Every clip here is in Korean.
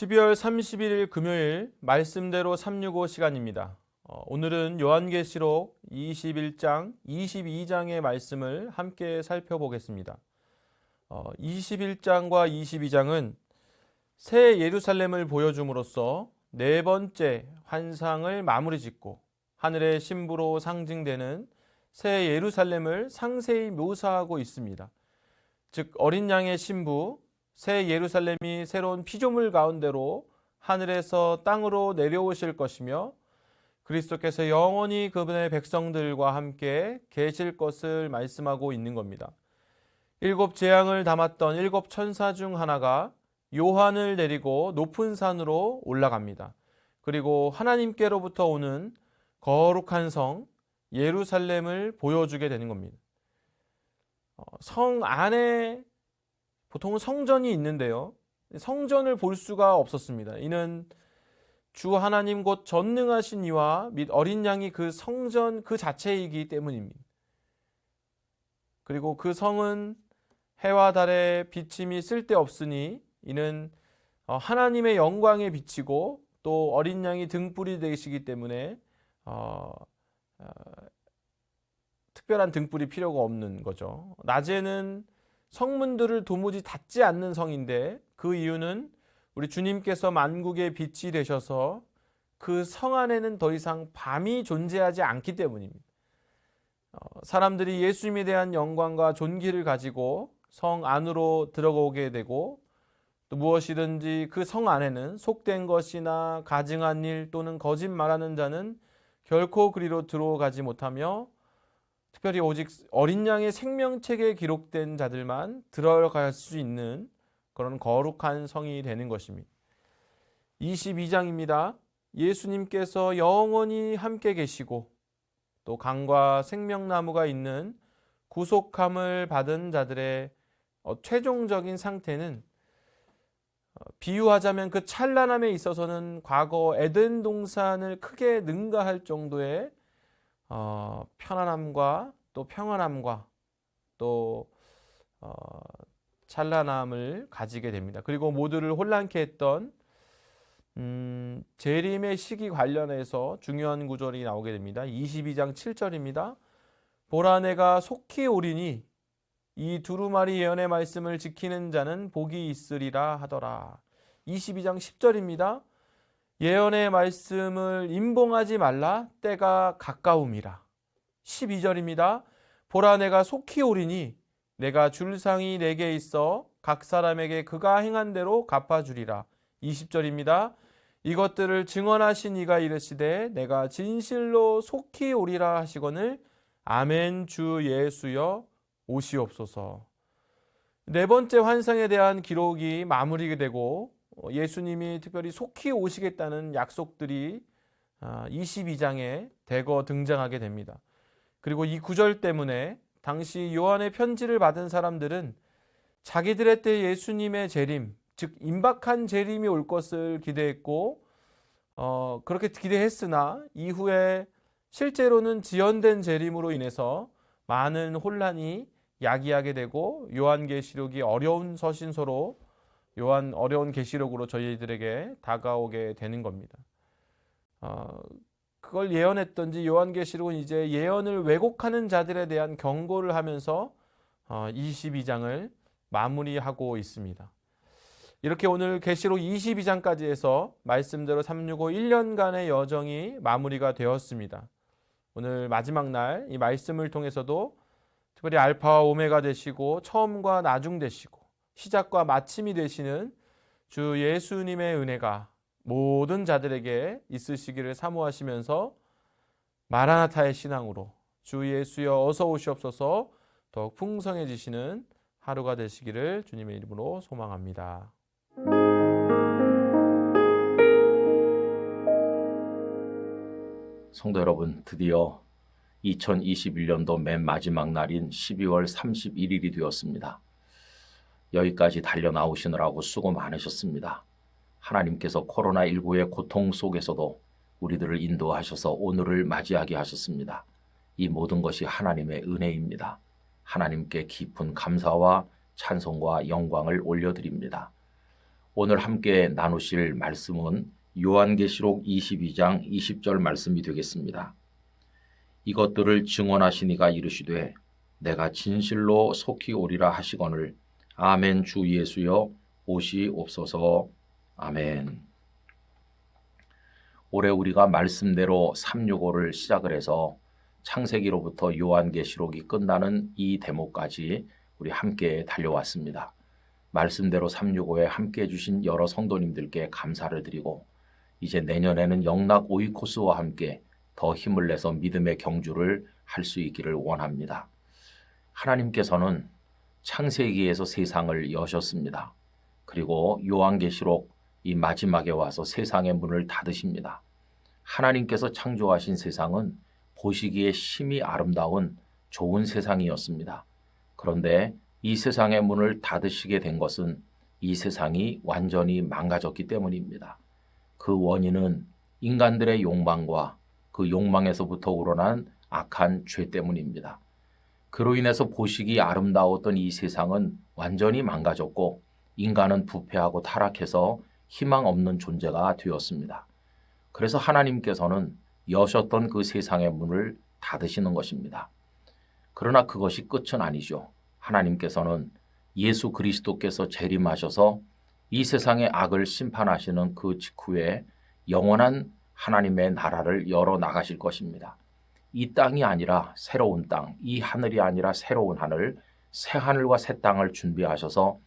12월 31일 금요일 말씀대로 365 시간입니다. 오늘은 요한계시록 21장, 22장의 말씀을 함께 살펴보겠습니다. 21장과 22장은 새 예루살렘을 보여줌으로써 네 번째 환상을 마무리 짓고 하늘의 신부로 상징되는 새 예루살렘을 상세히 묘사하고 있습니다. 즉 어린 양의 신부, 새 예루살렘이 새로운 피조물 가운데로 하늘에서 땅으로 내려오실 것이며 그리스도께서 영원히 그분의 백성들과 함께 계실 것을 말씀하고 있는 겁니다. 일곱 재앙을 담았던 일곱 천사 중 하나가 요한을 데리고 높은 산으로 올라갑니다. 그리고 하나님께로부터 오는 거룩한 성 예루살렘을 보여주게 되는 겁니다. 성 안에 보통은 성전이 있는데요. 성전을 볼 수가 없었습니다. 이는 주 하나님 곧 전능하신 이와 및 어린 양이 그 성전 그 자체이기 때문입니다. 그리고 그 성은 해와 달의 비침이 쓸데없으니 이는 하나님의 영광에 비치고 또 어린 양이 등불이 되시기 때문에 특별한 등불이 필요가 없는 거죠. 낮에는 성문들을 도무지 닫지 않는 성인데 그 이유는 우리 주님께서 만국의 빛이 되셔서 그 성 안에는 더 이상 밤이 존재하지 않기 때문입니다. 사람들이 예수님에 대한 영광과 존귀를 가지고 성 안으로 들어오게 되고 또 무엇이든지 그 성 안에는 속된 것이나 가증한 일 또는 거짓말하는 자는 결코 그리로 들어가지 못하며 특별히 오직 어린 양의 생명책에 기록된 자들만 들어갈 수 있는 그런 거룩한 성이 되는 것입니다. 22장입니다. 예수님께서 영원히 함께 계시고 또 강과 생명나무가 있는 구속함을 받은 자들의 최종적인 상태는 비유하자면 그 찬란함에 있어서는 과거 에덴 동산을 크게 능가할 정도의 편안함과 또 평안함과 또 찬란함을 가지게 됩니다. 그리고 모두를 혼란케 했던 재림의 시기 관련해서 중요한 구절이 나오게 됩니다. 22장 7절입니다. 보라 내가 속히 오리니 이 두루마리 예언의 말씀을 지키는 자는 복이 있으리라 하더라. 22장 10절입니다. 예언의 말씀을 임봉하지 말라 때가 가까움이라. 12절입니다. 보라 내가 속히 오리니 내가 줄 상이 내게 있어 각 사람에게 그가 행한 대로 갚아주리라. 20절입니다. 이것들을 증언하신 이가 이르시되 내가 진실로 속히 오리라 하시거늘 아멘 주 예수여 오시옵소서. 네 번째 환상에 대한 기록이 마무리가 되고 예수님이 특별히 속히 오시겠다는 약속들이 22장에 대거 등장하게 됩니다. 그리고 이 구절 때문에 당시 요한의 편지를 받은 사람들은 자기들의 때 예수님의 재림, 즉 임박한 재림이 올 것을 기대했고 그렇게 기대했으나 이후에 실제로는 지연된 재림으로 인해서 많은 혼란이 야기하게 되고 요한계시록이 어려운 서신서로 어려운 계시록으로 저희들에게 다가오게 되는 겁니다. 그걸 예언했던지 요한계시록은 이제 예언을 왜곡하는 자들에 대한 경고를 하면서 22장을 마무리하고 있습니다. 이렇게 오늘 계시록 22장까지 해서 말씀대로 365 1년간의 여정이 마무리가 되었습니다. 오늘 마지막 날 이 말씀을 통해서도 특별히 알파와 오메가 되시고 처음과 나중 되시고 시작과 마침이 되시는 주 예수님의 은혜가 모든 자들에게 있으시기를 사모하시면서 마라나타의 신앙으로 주 예수여 어서 오시옵소서 더욱 풍성해지시는 하루가 되시기를 주님의 이름으로 소망합니다. 성도 여러분, 드디어 2021년도 맨 마지막 날인 12월 31일이 되었습니다. 여기까지 달려나오시느라고 수고 많으셨습니다. 하나님께서 코로나19의 고통 속에서도 우리들을 인도하셔서 오늘을 맞이하게 하셨습니다. 이 모든 것이 하나님의 은혜입니다. 하나님께 깊은 감사와 찬송과 영광을 올려드립니다. 오늘 함께 나누실 말씀은 요한계시록 22장 20절 말씀이 되겠습니다. 이것들을 증언하시니가 이르시되 내가 진실로 속히 오리라 하시거늘 아멘. 주 예수여 오시옵소서. 아멘. 올해 우리가 말씀대로 365를 시작을 해서 창세기로부터 요한계시록이 끝나는 이 대목까지 우리 함께 달려왔습니다. 말씀대로 365에 함께 해주신 여러 성도님들께 감사를 드리고 이제 내년에는 영락 오이코스와 함께 더 힘을 내서 믿음의 경주를 할 수 있기를 원합니다. 하나님께서는 창세기에서 세상을 여셨습니다. 그리고 요한계시록 이 마지막에 와서 세상의 문을 닫으십니다. 하나님께서 창조하신 세상은 보시기에 심히 아름다운 좋은 세상이었습니다. 그런데 이 세상의 문을 닫으시게 된 것은 이 세상이 완전히 망가졌기 때문입니다. 그 원인은 인간들의 욕망과 그 욕망에서부터 우러난 악한 죄 때문입니다. 그로 인해서 보시기 아름다웠던 이 세상은 완전히 망가졌고 인간은 부패하고 타락해서 희망 없는 존재가 되었습니다. 그래서 하나님께서는 여셨던 그 세상의 문을 닫으시는 것입니다. 그러나 그것이 끝은 아니죠. 하나님께서는 예수 그리스도께서 재림하셔서 이 세상의 악을 심판하시는 그 직후에 영원한 하나님의 나라를 열어 나가실 것입니다. 이 땅이 아니라 새로운 땅, 이 하늘이 아니라 새로운 하늘, 새 하늘과 새 땅을 준비하셔서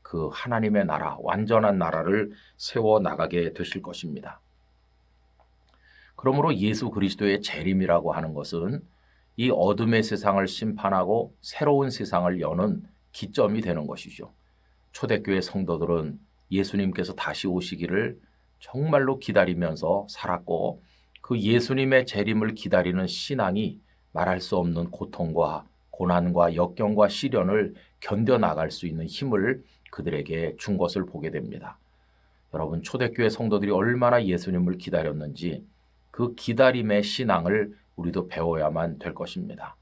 그 하나님의 나라, 완전한 나라를 세워 나가게 되실 것입니다. 그러므로 예수 그리스도의 재림이라고 하는 것은 이 어둠의 세상을 심판하고 새로운 세상을 여는 기점이 되는 것이죠. 초대교회 성도들은 예수님께서 다시 오시기를 정말로 기다리면서 살았고 그 예수님의 재림을 기다리는 신앙이 말할 수 없는 고통과 고난과 역경과 시련을 견뎌나갈 수 있는 힘을 그들에게 준 것을 보게 됩니다. 여러분, 초대교회 성도들이 얼마나 예수님을 기다렸는지 그 기다림의 신앙을 우리도 배워야만 될 것입니다.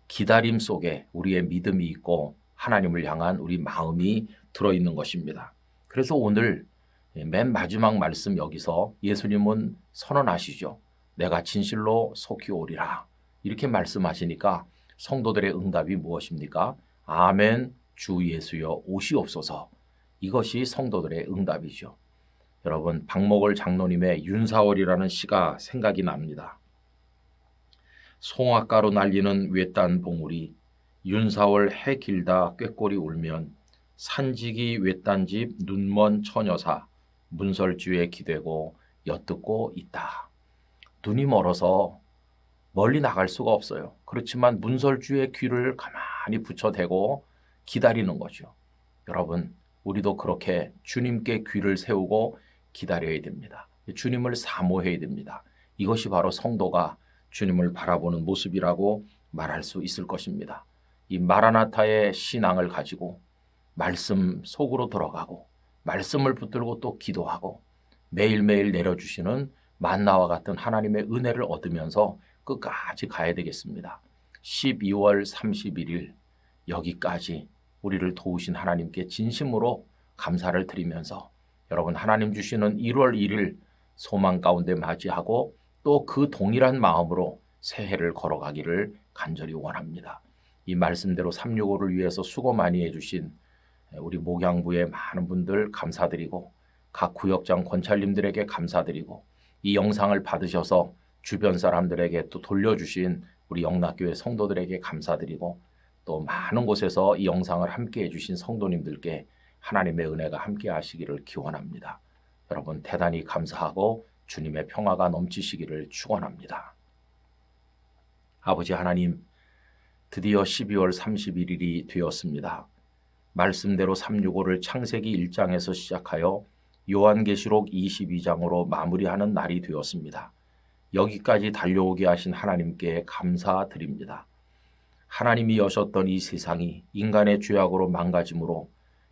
기다림 속에 우리의 믿음이 있고 하나님을 향한 우리 마음이 들어있는 것입니다. 그래서 오늘 맨 마지막 말씀 여기서 예수님은 선언하시죠. 내가 진실로 속히 오리라. 이렇게 말씀하시니까 성도들의 응답이 무엇입니까? 아멘. 주 예수여 오시옵소서. 이것이 성도들의 응답이죠. 여러분, 박목월 장로님의 윤사월이라는 시가 생각이 납니다. 송악가로 날리는 외딴 봉우리, 윤사월 해 길다 꾀꼬리 울면 산지기 외딴집 눈먼 처녀사 문설주에 기대고 엿듣고 있다. 눈이 멀어서 멀리 나갈 수가 없어요. 그렇지만 문설주의 귀를 가만히 붙여대고 기다리는 거죠. 여러분, 우리도 그렇게 주님께 귀를 세우고 기다려야 됩니다. 주님을 사모해야 됩니다. 이것이 바로 성도가 주님을 바라보는 모습이라고 말할 수 있을 것입니다. 이 마라나타의 신앙을 가지고 말씀 속으로 들어가고 말씀을 붙들고 또 기도하고 매일매일 내려주시는 만나와 같은 하나님의 은혜를 얻으면서 끝까지 가야 되겠습니다. 12월 31일 여기까지 우리를 도우신 하나님께 진심으로 감사를 드리면서 여러분, 하나님 주시는 1월 1일 소망 가운데 맞이하고 또 그 동일한 마음으로 새해를 걸어가기를 간절히 원합니다. 이 말씀대로 365를 위해서 수고 많이 해주신 우리 목양부의 많은 분들 감사드리고 각 구역장 권찰님들에게 감사드리고 이 영상을 받으셔서 주변 사람들에게 또 돌려주신 우리 영락교회 성도들에게 감사드리고 또 많은 곳에서 이 영상을 함께 해주신 성도님들께 하나님의 은혜가 함께 하시기를 기원합니다. 여러분, 대단히 감사하고 주님의 평화가 넘치시기를 축원합니다. 아버지 하나님, 드디어 12월 31일이 되었습니다. 말씀대로 365를 창세기 1장에서 시작하여 요한계시록 22장으로 마무리하는 날이 되었습니다. 여기까지 달려오게 하신 하나님께 감사드립니다. 하나님이 여셨던 이 세상이 인간의 죄악으로 망가짐으로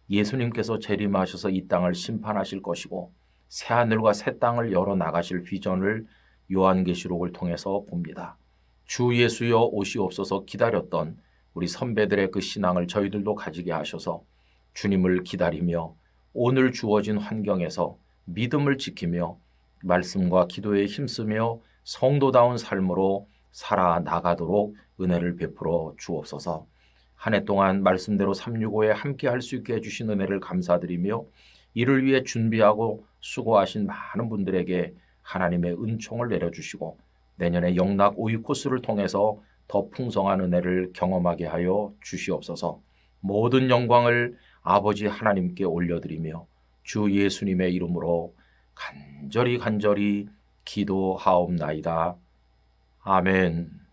예수님께서 재림하셔서 이 땅을 심판하실 것이고 새하늘과 새 땅을 열어 나가실 비전을 요한계시록을 통해서 봅니다. 주 예수여 오시옵소서 기다렸던 우리 선배들의 그 신앙을 저희들도 가지게 하셔서 주님을 기다리며 오늘 주어진 환경에서 믿음을 지키며 말씀과 기도에 힘쓰며 성도다운 삶으로 살아나가도록 은혜를 베풀어 주옵소서. 한 해 동안 말씀대로 365에 함께 할 수 있게 해주신 은혜를 감사드리며 이를 위해 준비하고 수고하신 많은 분들에게 하나님의 은총을 내려주시고 내년에 영락 5위 코스를 통해서 더 풍성한 은혜를 경험하게 하여 주시옵소서. 모든 영광을 아버지 하나님께 올려드리며 주 예수님의 이름으로 간절히 기도하옵나이다. 아멘.